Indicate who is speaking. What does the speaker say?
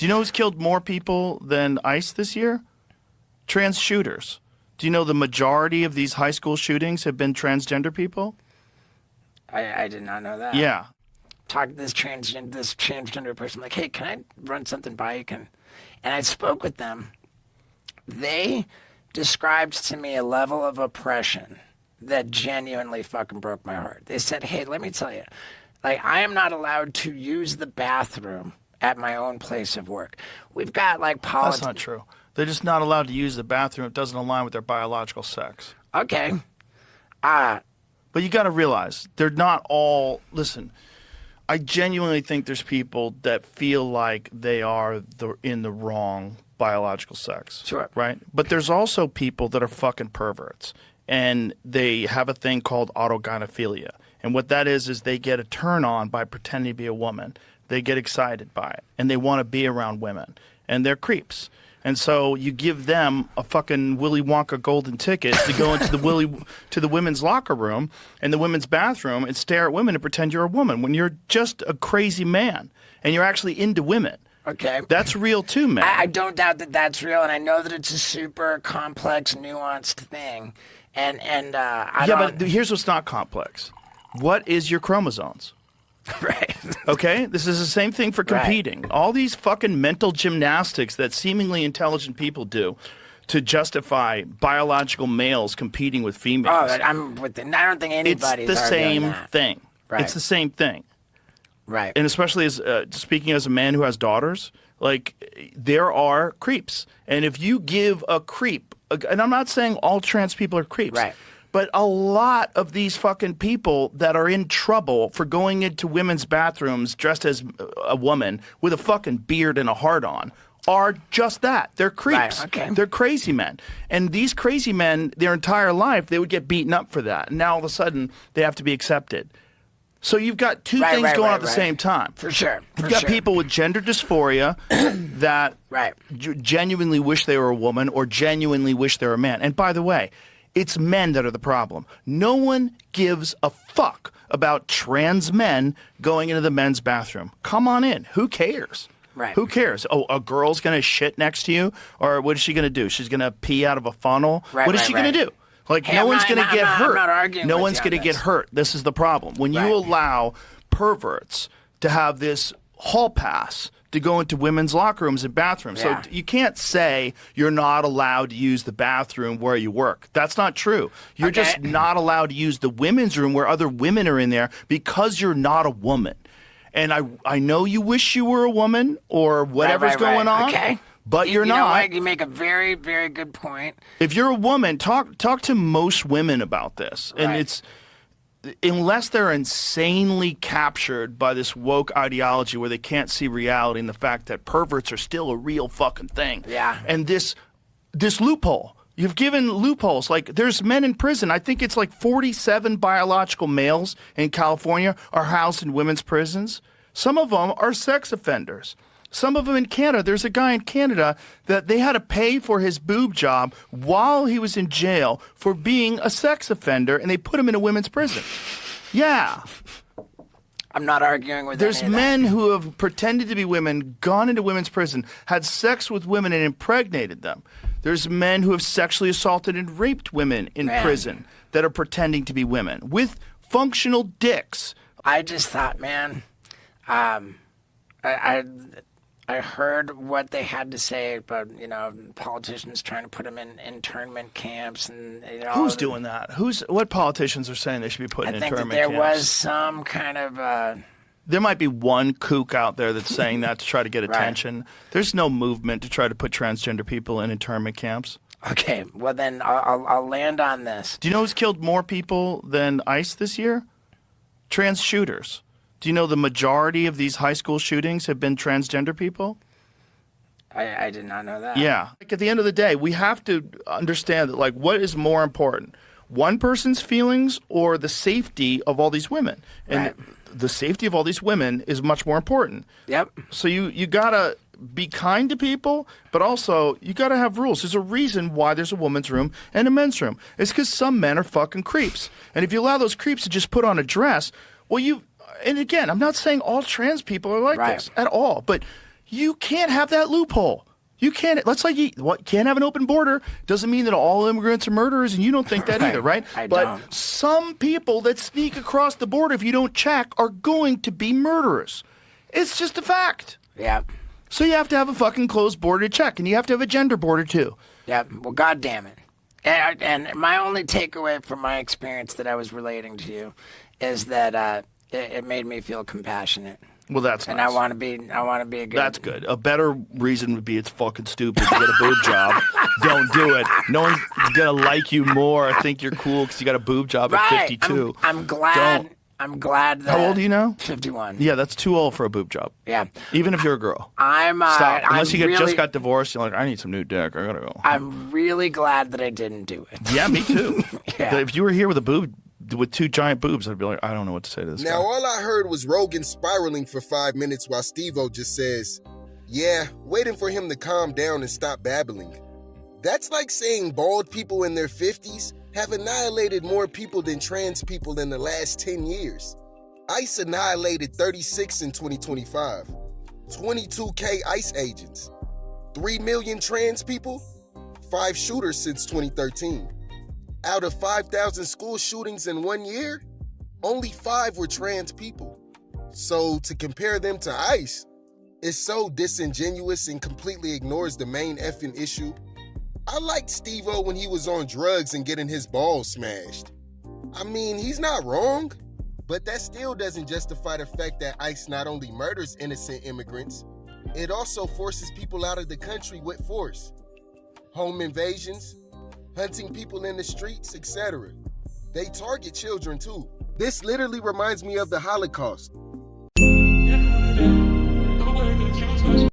Speaker 1: Do you know who's killed more people than ICE this year? Trans shooters. Do you know the majority of these high school shootings have been transgender people?
Speaker 2: I did not know that.
Speaker 1: Yeah.
Speaker 2: Talk to this transgender person, like, hey, can I run something by you? And I spoke with them. They described to me a level of oppression that genuinely fucking broke my heart. They said, hey, let me tell you, like, I am not allowed to use the bathroom at my own place of work. We've got, like,
Speaker 1: That's not true. They're just not allowed to use the bathroom. It doesn't align with their biological sex.
Speaker 2: Okay.
Speaker 1: But you got to realize, they're not all... Listen, I genuinely think there's people that feel like they are in the wrong biological sex.
Speaker 2: Sure.
Speaker 1: Right? But there's also people that are fucking perverts. And they have a thing called autogynephilia. And what that is they get a turn on by pretending to be a woman. They get excited by it. And they want to be around women. And they're creeps. And so you give them a fucking Willy Wonka golden ticket to go into the women's locker room and the women's bathroom and stare at women and pretend you're a woman when you're just a crazy man and you're actually into women.
Speaker 2: Okay.
Speaker 1: That's real too, man.
Speaker 2: I don't doubt that that's real, and I know that it's a super complex, nuanced thing. But
Speaker 1: here's what's not complex. What is your chromosomes?
Speaker 2: Right.
Speaker 1: Okay? This is the same thing for competing. Right. All these fucking mental gymnastics that seemingly intelligent people do to justify biological males competing with females.
Speaker 2: Oh, I'm with it. I don't think anybody's
Speaker 1: It's the same thing.
Speaker 2: Right.
Speaker 1: It's the same thing.
Speaker 2: Right.
Speaker 1: And especially as speaking as a man who has daughters, like, there are creeps. And if you give a creep, and I'm not saying all trans people are creeps.
Speaker 2: Right.
Speaker 1: But a lot of these fucking people that are in trouble for going into women's bathrooms dressed as a woman with a fucking beard and a heart on are just that. They're creeps.
Speaker 2: Right, okay.
Speaker 1: They're crazy men. And these crazy men, their entire life, they would get beaten up for that. And now all of a sudden, they have to be accepted. So you've got two things going on at the same time.
Speaker 2: For sure.
Speaker 1: You've got people with gender dysphoria that genuinely wish they were a woman or genuinely wish they were a man. And by the way, it's men that are the problem. No one gives a fuck about trans men going into the men's bathroom. Come on in. Who cares?
Speaker 2: Right.
Speaker 1: Who cares? Oh, a girl's going to shit next to you? Or what is she going to do? She's going to pee out of a funnel?
Speaker 2: Right,
Speaker 1: what is she going to do? Like,
Speaker 2: hey,
Speaker 1: no one's going to get hurt.
Speaker 2: I'm not arguing
Speaker 1: no
Speaker 2: with
Speaker 1: one's
Speaker 2: you
Speaker 1: going to get hurt. This is the problem. When you allow perverts to have this hall pass to go into women's locker rooms and bathrooms.
Speaker 2: Yeah.
Speaker 1: So you can't say you're not allowed to use the bathroom where you work. That's not true. You're just not allowed to use the women's room where other women are in there because you're not a woman. And I know you wish you were a woman or whatever's going on.
Speaker 2: Okay.
Speaker 1: But you're not.
Speaker 2: You know what? You make a very, very good point.
Speaker 1: If you're a woman, talk to most women about this. And it's unless they're insanely captured by this woke ideology where they can't see reality and the fact that perverts are still a real fucking thing.
Speaker 2: Yeah.
Speaker 1: And this loophole. You've given loopholes. Like, there's men in prison. I think it's like 47 biological males in California are housed in women's prisons. Some of them are sex offenders. Some of them in Canada. There's a guy in Canada that they had to pay for his boob job while he was in jail for being a sex offender, and they put him in a women's prison. Yeah.
Speaker 2: I'm not arguing with
Speaker 1: There's men who have pretended to be women, gone into women's prison, had sex with women and impregnated them. There's men who have sexually assaulted and raped women in prison that are pretending to be women with functional dicks.
Speaker 2: I just thought, man, I heard what they had to say about, politicians trying to put them in internment camps and
Speaker 1: Who's doing that? What politicians are saying they should be put in internment camps?
Speaker 2: I think that there was some kind of
Speaker 1: there might be one kook out there that's saying that to try to get attention. There's no movement to try to put transgender people in internment camps.
Speaker 2: Okay, well then I'll land on this.
Speaker 1: Do you know who's killed more people than ICE this year? Trans shooters. Do you know the majority of these high school shootings have been transgender people?
Speaker 2: I did not know that.
Speaker 1: Yeah. Like, at the end of the day, we have to understand that, like, what is more important? One person's feelings or the safety of all these women? And the safety of all these women is much more important.
Speaker 2: Yep.
Speaker 1: So you got to be kind to people, but also you got to have rules. There's a reason why there's a woman's room and a men's room. It's because some men are fucking creeps. And if you allow those creeps to just put on a dress, well, and again, I'm not saying all trans people are like this at all, but You can't have that loophole. You can't. Let's like you can't have an open border. Doesn't mean that all immigrants are murderers, and you don't think that either, right? But
Speaker 2: don't.
Speaker 1: some people that sneak across the border, if you don't check, are going to be murderers. It's just a fact.
Speaker 2: Yeah.
Speaker 1: So you have to have a fucking closed border to check, and you have to have a gender border too.
Speaker 2: Yeah. Well, God damn it. And my only takeaway from my experience that I was relating to you is that it made me feel compassionate.
Speaker 1: Well, that's
Speaker 2: and
Speaker 1: nice.
Speaker 2: I want to be a good.
Speaker 1: That's good. A better reason would be it's fucking stupid to get a boob job. Don't do it. No one's gonna like you more or think you're cool because you got a boob job at 52.
Speaker 2: I'm glad.
Speaker 1: Don't.
Speaker 2: I'm glad that.
Speaker 1: How old are you now?
Speaker 2: 51.
Speaker 1: Yeah, that's too old for a boob job.
Speaker 2: Yeah.
Speaker 1: Even if you're a girl.
Speaker 2: Stop.
Speaker 1: Unless you just got divorced, you're like, I need some new dick. I gotta go.
Speaker 2: I'm really glad that I didn't do it.
Speaker 1: Yeah, me too.
Speaker 2: Yeah.
Speaker 1: If you were here with two giant boobs, I'd be like, I don't know what to say to this
Speaker 3: Now,
Speaker 1: guy.
Speaker 3: all I heard was Rogan spiraling for 5 minutes while Steve-O just says, yeah, waiting for him to calm down and stop babbling. That's like saying bald people in their 50s have annihilated more people than trans people in the last 10 years. ICE annihilated 36 in 2025, 22K ICE agents, 3 million trans people, 5 shooters since 2013. Out of 5,000 school shootings in 1 year, only 5 were trans people. So to compare them to ICE is so disingenuous and completely ignores the main effing issue. I liked Steve-O when he was on drugs and getting his balls smashed. I mean, he's not wrong, but that still doesn't justify the fact that ICE not only murders innocent immigrants, it also forces people out of the country with force. Home invasions, hunting people in the streets, etc. They target children too. This literally reminds me of the Holocaust.